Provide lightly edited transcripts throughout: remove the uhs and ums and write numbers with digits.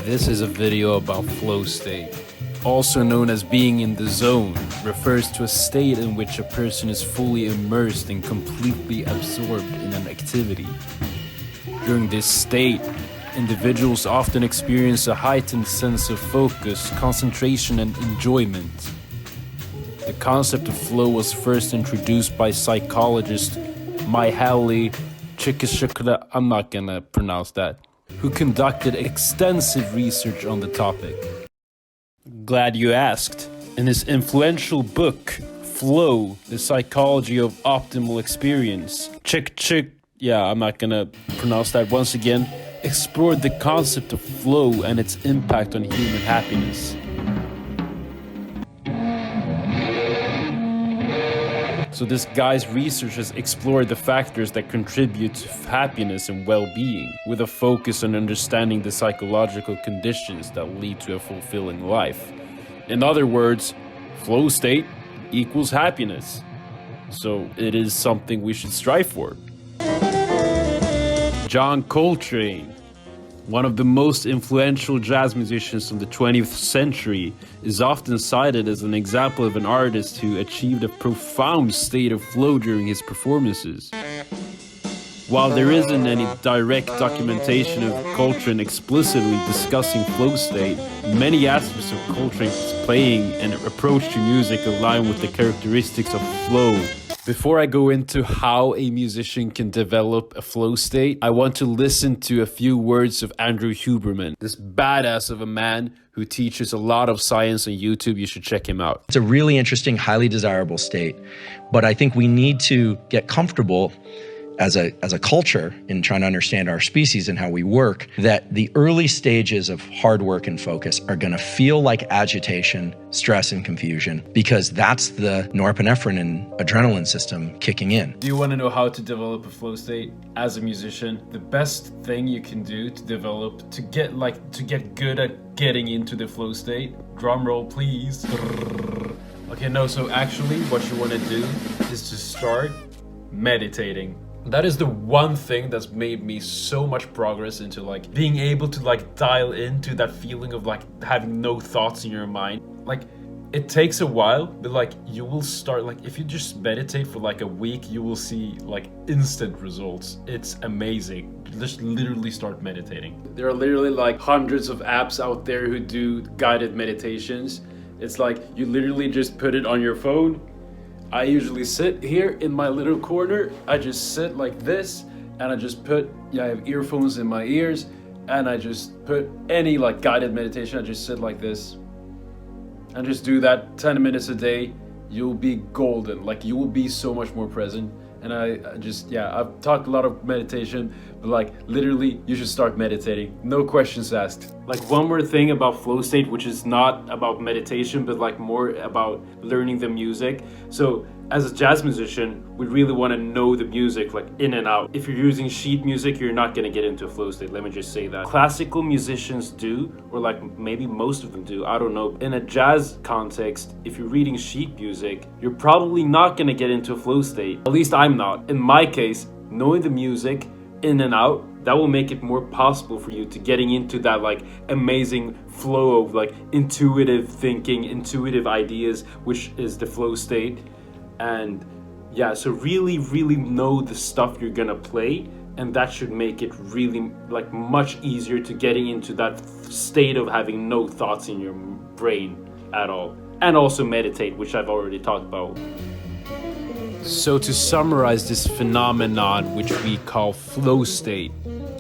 This is a video about flow state. Also known as being in the zone, refers to a state in which a person is fully immersed and completely absorbed in an activity. During this state, individuals often experience a heightened sense of focus, concentration, and enjoyment. The concept of flow was first introduced by psychologist Mihaly Csikszentmihalyi, I'm not gonna pronounce that, who conducted extensive research on the topic. Glad you asked. In his influential book, Flow, The Psychology of Optimal Experience, I'm not gonna pronounce that once again, explored the concept of flow and its impact on human happiness. So this guy's research has explored the factors that contribute to happiness and well-being, with a focus on understanding the psychological conditions that lead to a fulfilling life. In other words, flow state equals happiness. So it is something we should strive for. John Coltrane, one of the most influential jazz musicians of the 20th century, is often cited as an example of an artist who achieved a profound state of flow during his performances. While there isn't any direct documentation of Coltrane explicitly discussing flow state, many aspects of Coltrane's playing and approach to music align with the characteristics of flow. Before I go into how a musician can develop a flow state, I want to listen to a few words of Andrew Huberman, this badass of a man who teaches a lot of science on YouTube. You should check him out. It's a really interesting, highly desirable state, but I think we need to get comfortable as a culture in trying to understand our species and how we work, that the early stages of hard work and focus are going to feel like agitation, stress, and confusion, because that's the norepinephrine and adrenaline system kicking in. Do you want to know how to develop a flow state as a musician? The best thing you can do to get good at getting into the flow state, drum roll please. Okay, no, so actually what you want to do is to start meditating. That is the one thing that's made me so much progress into being able to dial into that feeling of having no thoughts in your mind. It takes a while, but you will start, if you just meditate for a week, you will see instant results. It's amazing. Just literally start meditating. There are literally hundreds of apps out there who do guided meditations. It's you literally just put it on your phone. I usually sit here in my little corner. I just sit like this, and I just I have earphones in my ears, and I just put any guided meditation. I just sit like this and just do that 10 minutes a day. You'll be golden. You will be so much more present. And I've talked a lot of meditation, but literally you should start meditating. No questions asked. One more thing about flow state, which is not about meditation, but more about learning the music. So as a jazz musician, we really want to know the music in and out. If you're using sheet music, you're not going to get into a flow state. Let me just say that. Classical musicians do, or maybe most of them do, I don't know. In a jazz context, if you're reading sheet music, you're probably not going to get into a flow state. At least I'm not. In my case, knowing the music in and out, that will make it more possible for you to getting into that amazing flow of intuitive thinking, intuitive ideas, which is the flow state. And so really know the stuff you're gonna play, and that should make it really much easier to getting into that state of having no thoughts in your brain at all. And also meditate, which I've already talked about. So to summarize this phenomenon, which we call flow state,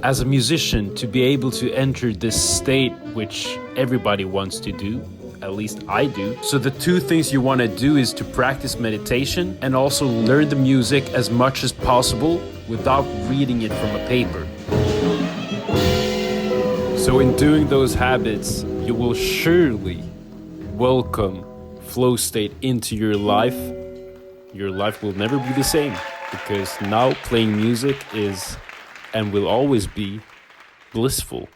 as a musician, to be able to enter this state, which everybody wants to do, at least I do. So the two things you want to do is to practice meditation and also learn the music as much as possible without reading it from a paper. So in doing those habits, you will surely welcome flow state into your life. Your life will never be the same, because now playing music is and will always be blissful.